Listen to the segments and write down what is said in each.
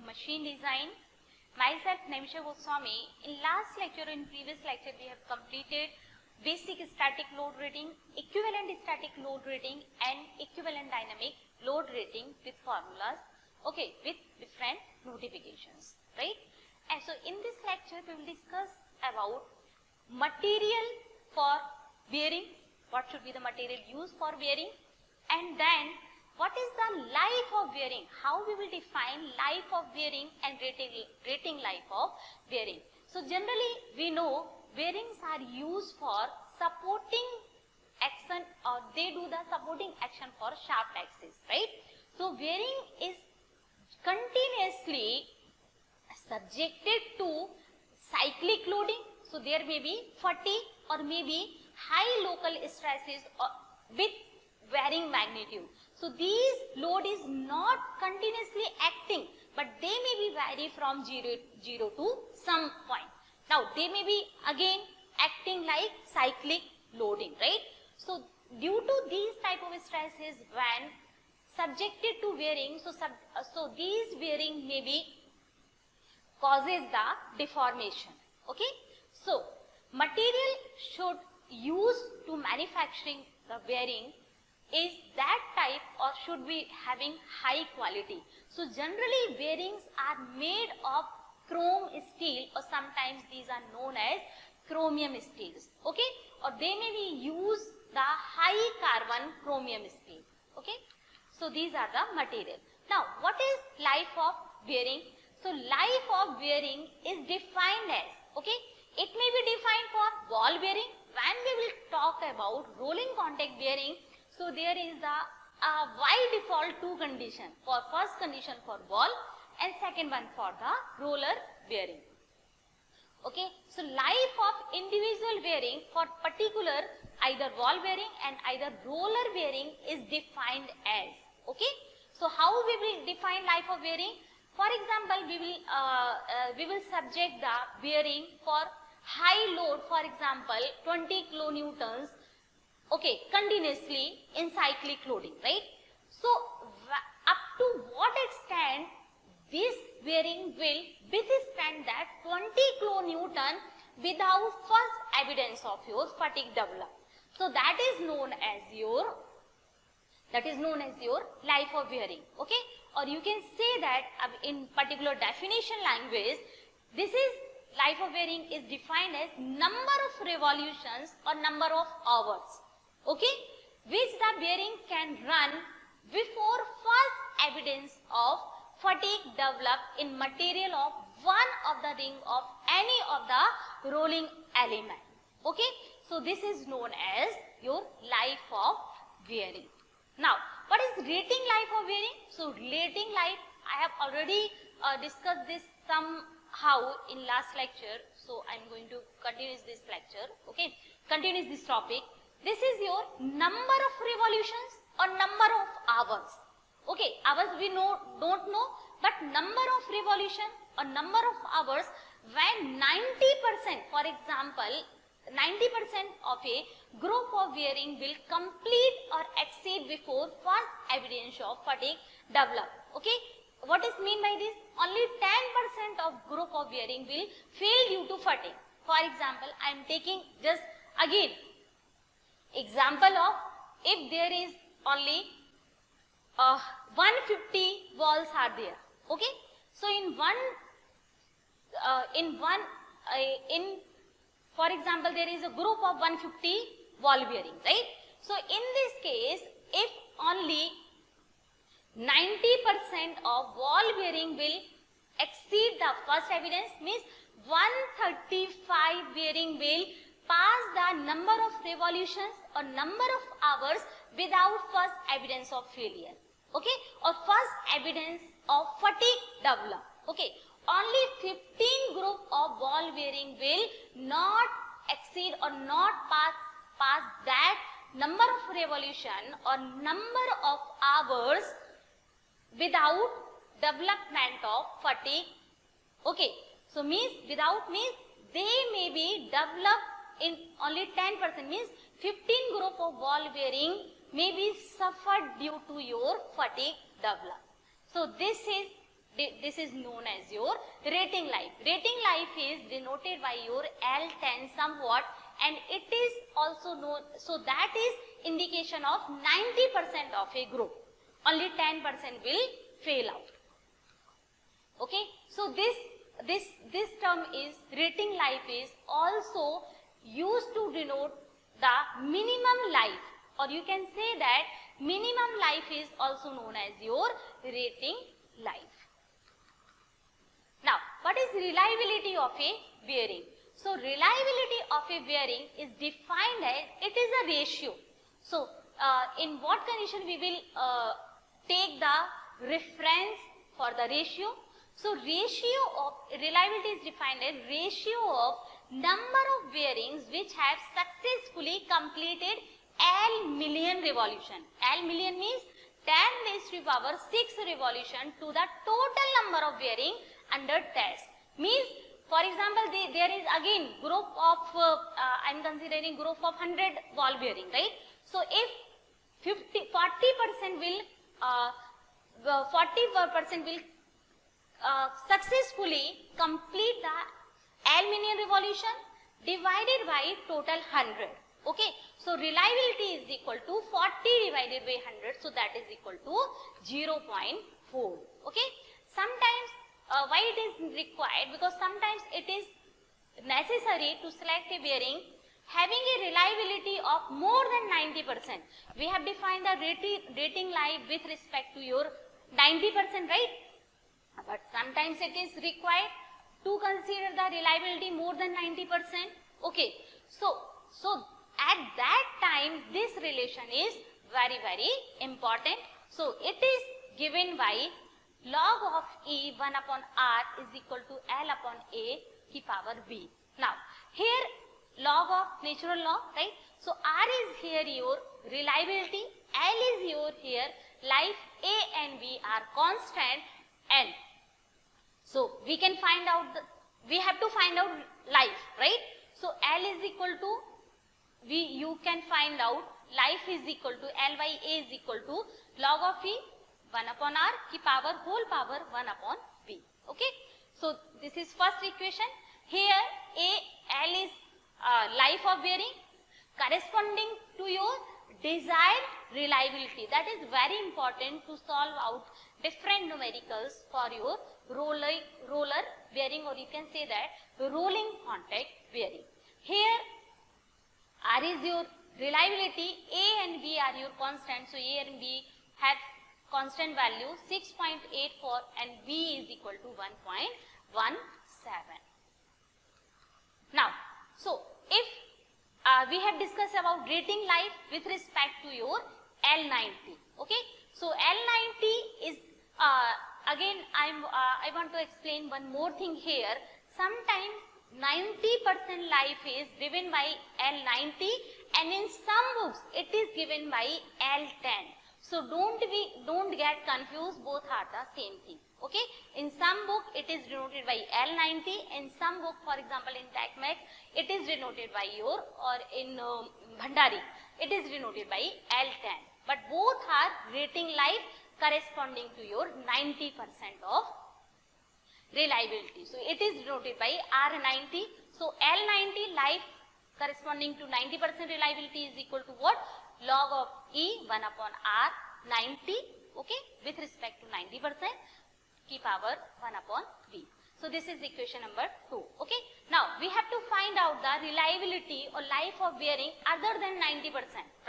machine design. Myself Naimisha Goswami. In last lecture, in previous lecture, we have completed basic static load rating, equivalent static load rating and equivalent dynamic load rating with formulas, okay, with different notifications, right? And so in this lecture, we will discuss about material for bearing, what should be the material used for bearing, and then what is the life of bearing, how we will define life of bearing and rating life of bearing. So generally we know bearings are used for supporting action, or they do the supporting action for shaft axis, right? So bearing is continuously subjected to cyclic loading. So there may be fatigue or maybe high local stresses with varying magnitude. So these load is not continuously acting, but they may be vary from 0 to some point. Now they may be again acting like cyclic loading, right? So due to these type of stresses when subjected to bearing, so these bearing may be causes the deformation, okay? So material should use to manufacturing the bearing is that type or should be having high quality. So generally bearings are made of chrome steel, or sometimes these are known as chromium steels, okay, or they may be use the high carbon chromium steel, okay. So these are the material. Now what is life of bearing? So life of bearing is defined as, okay, it may be defined for ball bearing. When we will talk about rolling contact bearing, so there is the by default two condition. For first condition for ball and second one for the roller bearing. Okay, so life of individual bearing for particular either ball bearing and either roller bearing is defined as, okay. So how we will define life of bearing? For example, we will subject the bearing for high load, for example 20 kilonewtons, okay, continuously in cyclic loading, right? So up to what extent this bearing will withstand that 20 kilonewton without first evidence of your fatigue develop. So that is known as your life of bearing, okay? Or you can say that in particular definition language, this is life of bearing is defined as number of revolutions or number of hours, okay, which the bearing can run before first evidence of fatigue develop in material of one of the ring of any of the rolling element, okay. So this is known as your life of bearing. Now what is rating life of bearing? So rating life, I have already discussed this somehow in last lecture, so I am going to continue this lecture, okay, continue this topic. This is your number of revolutions or number of hours, okay. Hours we don't know, but number of revolution or number of hours when 90%, for example 90% of a group of bearing will complete or exceed before first evidence of fatigue develop, okay. What is mean by this? Only 10% of group of bearing will fail due to fatigue. For example, I am taking just again example of if there is only 150 balls are there, okay. So for example there is a group of 150 ball bearing, right? So in this case, if only 90% of ball bearing will exceed the first evidence, means 135 bearing will pass the number of revolutions or number of hours without first evidence of failure, okay, or first evidence of fatigue develop, okay. Only 15 group of ball bearing will not exceed or not pass that number of revolution or number of hours without development of fatigue, okay. So means without means they may be developed in only 10%, means 15 group of ball bearing may be suffered due to your fatigue develop. So this is this is known as your rating life. Rating life is denoted by your L10 somewhat, and it is also known, so that is indication of 90% of a group. Only 10% will fail out. Okay, so this term is rating life is also used to denote the minimum life, or you can say that minimum life is also known as your rating life. Now, what is reliability of a bearing? So, reliability of a bearing is defined as, it is a ratio. So, in what condition we will take the reference for the ratio? So, ratio of reliability is defined as ratio of number of bearings which have successfully completed L million revolution. L million means 10 raised to the power 6 revolution to the total number of bearing under test. Means, for example, there is again group of, I am considering group of 100 ball bearing, right? So, if 40% will successfully complete the L million revolution divided by total 100. Okay, so reliability is equal to 40 divided by 100, so that is equal to 0.4. Okay, sometimes why it is required? Because sometimes it is necessary to select a bearing having a reliability of more than 90%. We have defined the rating life with respect to your 90%, right? But sometimes it is required to consider the reliability more than 90%. Okay, so at that time this relation is very important. So it is given by log of E 1 upon R is equal to L upon A की power B. Now here log of natural law, right? So R is here your reliability, L is your here life, A and B are constant, and so we can find out we have to find out life, right? So L is equal to, you can find out life is equal to L by A is equal to log of E 1 upon R की power whole power 1 upon B. Okay, so this is first equation. Here L is life of bearing corresponding to your desired reliability. That is very important to solve out different numericals for your roller bearing, or you can say that rolling contact bearing. Here R is your reliability, A and B are your constant, so A and B have constant value 6.84 and B is equal to 1.17. Now, so if we have discussed about rating life with respect to your L90, okay? So L90 is again I want to explain one more thing here. Sometimes 90% life is given by L90 and in some books it is given by L10. So don't get confused, both are the same thing. Okay, in some book it is denoted by L90, in some book, for example in TACMAC it is denoted by your, or in Bhandari it is denoted by L10, but both are rating life corresponding to your 90% of reliability. So it is denoted by R90. So L90 life corresponding to 90% reliability is equal to what? Log of E 1 upon R 90, okay, with respect to 90% की power 1 upon B. So this is equation number 2. Okay. Now we have to find out the reliability or life of bearing other than 90%,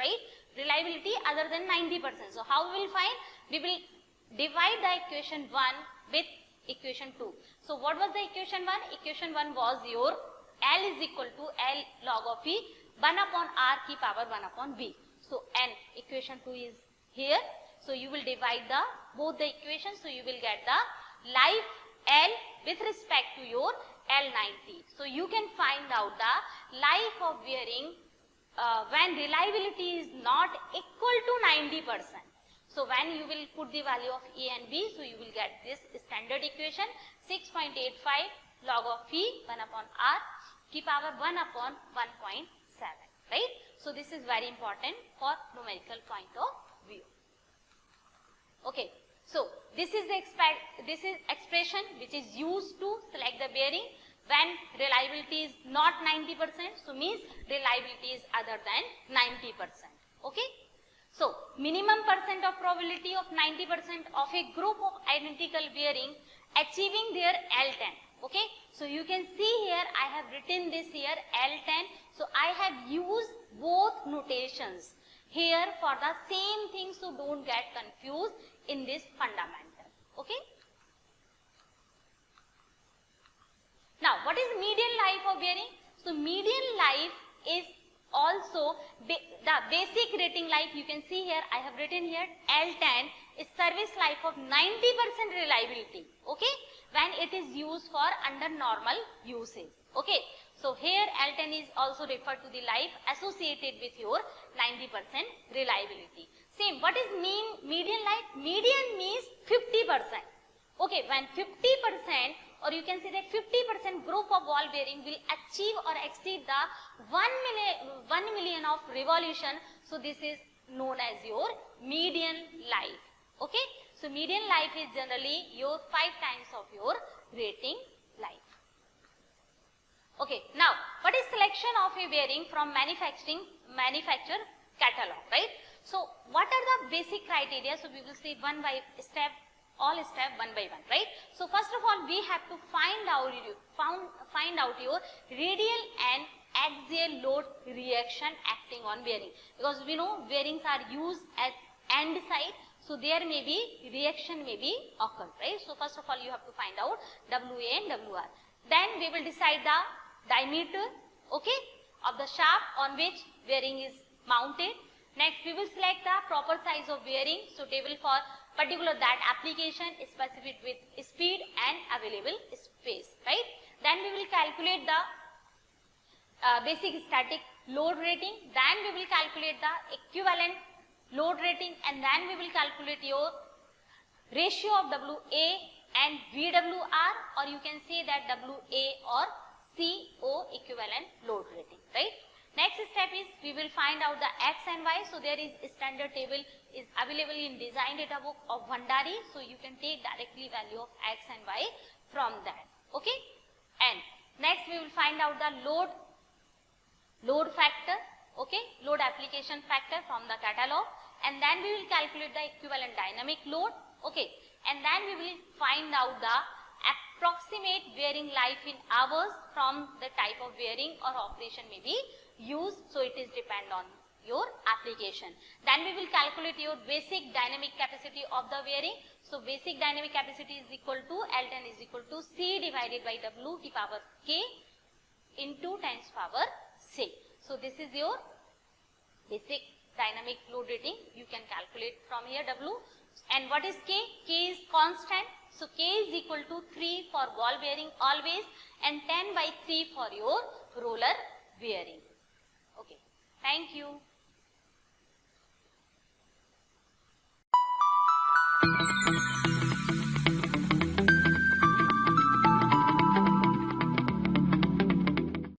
right? Reliability other than 90%. So how we will find? We will divide the equation 1 with equation 2. So what was the equation 1? Equation 1 was your L is equal to L log of E 1 upon R की power 1 upon B. So and equation 2 is here. So you will divide the both the equations. So you will get the life L with respect to your L90. So you can find out the life of bearing when reliability is not equal to 90%. So when you will put the value of A and B, so you will get this standard equation 6.85 log of E 1 upon R की power 1 upon 1.7, right? So this is very important for numerical point of view. Okay, So this is the expression which is used to select the bearing when reliability is not 90%, so means reliability is other than 90%. Okay. So minimum percent of probability of 90% of a group of identical bearing achieving their L10. Okay. So you can see here I have written this here L10. So I have used both notations here for the same thing, so don't get confused in this fundamental. Okay. Now what is median life of bearing? So median life is also the basic rating life. You can see here I have written here L10 is service life of 90% reliability. Okay, when it is used for under normal usage. Okay, so here L10 is also referred to the life associated with your 90% reliability. Same, what is median life? Median means 50%. Okay, when 50%, or you can say that 50% group of ball bearing will achieve or exceed the 1 million of revolution. So this is known as your median life. Okay, so median life is generally your 5 times of your rating life. Okay, now what is selection of a bearing from manufacturer catalog, right? So what are the basic criteria? So we will see one by step, all step one by one, right? So first of all we have to find out your radial and axial load reaction acting on bearing, because we know bearings are used at end side, so there may be reaction may be occurred, right? So first of all you have to find out WA and WR. Then we will decide the diameter, okay, of the shaft on which bearing is mounted. Next we will select the proper size of bearing suitable for particular that application, specified with speed and available space, right? Then we will calculate the basic static load rating, then we will calculate the equivalent load rating, and then we will calculate your ratio of WA and VWR, or you can say that WA or CO equivalent load rating, right? Next step is we will find out the X and Y. So there is a standard table is available in design data book of Bhandari, so you can take directly value of X and Y from that. Okay, and next we will find out the load factor, okay, load application factor from the catalog, and then we will calculate the equivalent dynamic load. Okay, and then we will find out the approximate bearing life in hours from the type of bearing or operation may be used, so it is depend on your application. Then we will calculate your basic dynamic capacity of the bearing. So basic dynamic capacity is equal to L10 is equal to C divided by W to power K into 10 power 6. So this is your basic dynamic load rating. You can calculate from here W. And what is K? K is constant. So K is equal to 3 for ball bearing always, and 10 by 3 for your roller bearing. Okay, thank you.